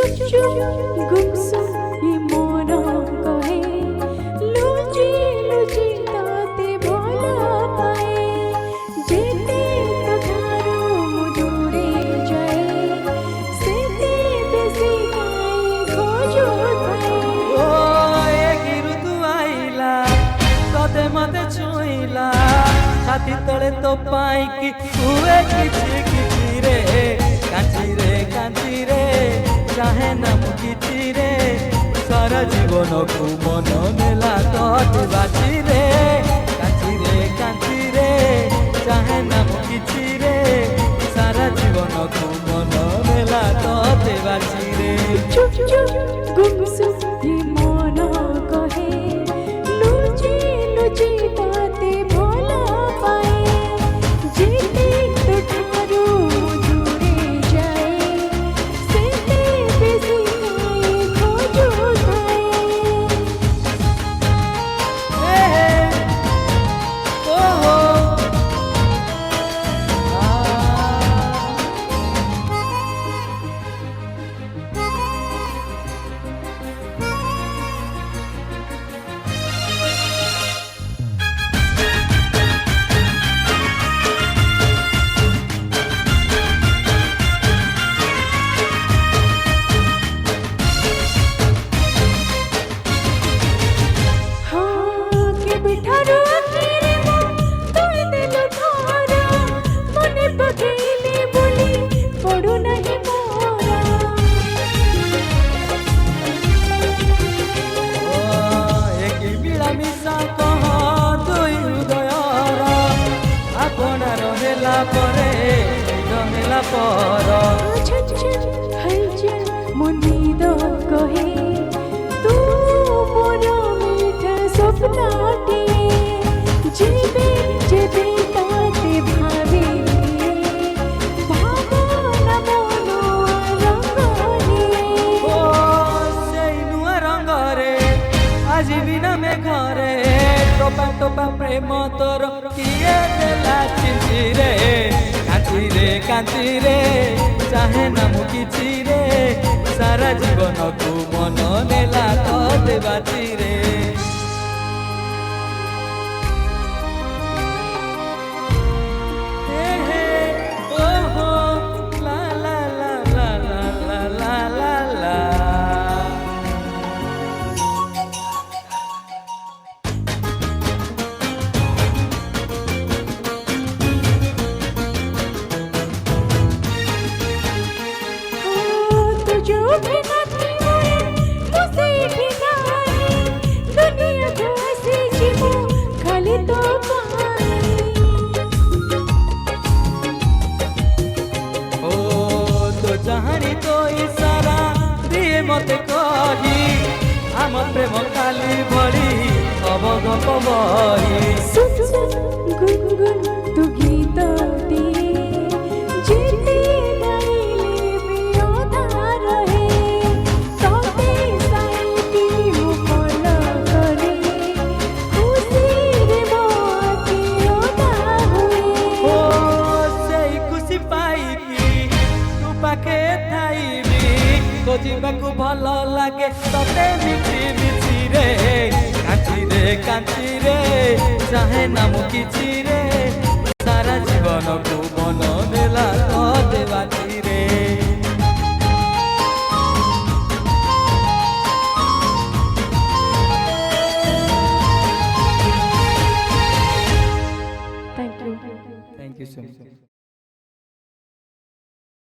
चुप चुप गुमसुम ये मन कहे लुचि लुचि ताते भला पाए जेते तो ठारो मुदुरे जाए सेते बेसी काई खोजो थाए ओ एक ऋतु आइला तते मते छुइला छाती तले तो पाई कि हुए किछि रे कांची रे चाहे नाम किछि रे सारा जीवन को मन नेला तोते बाची रे कांची रे चाहे नाम किछि रे सारा जीवन को मन नेला तोते बाची रे चुप चुप गुमसुम ये मन कहे लुचि लुचि ताते भला पाए जेते तो ठारो दूरे जाए सेते बेसी काई खोजो थाए ओहो मुनीद कहे तू मोर मीठा स्वप्नटे जेबे जेबे ताते भावे भावना मनो रंगने ओ सेई नुआ रंगरे आज बिना में घरे टोपा प्रेम तोर किए देला चिंची रे कांची रे चाहे नाम किछि रे सारा जीवन को मन नेला तोते बाची रे ओहो ला ला ला ला ला ला ला ला जो भी नाती हुए मुझे भी नहीं दुनिया को ऐसे जीवो खाली तो पाई ओ तो जहानी तो इशारा दिए मते कही आम प्रेम खाली भरी अबगप बही सुन सुन गुनगुन तू गीत दिए जेते गाइले भी अधा रहे तोते साइटी मुफल करे खुशी रे मोती अधा हुए ओ सेई खुशी पाई कि तू पाखे थाइबी खोजिबाकू भल लागे तते मिछि रे कांची रे चाहे नाम किछि रे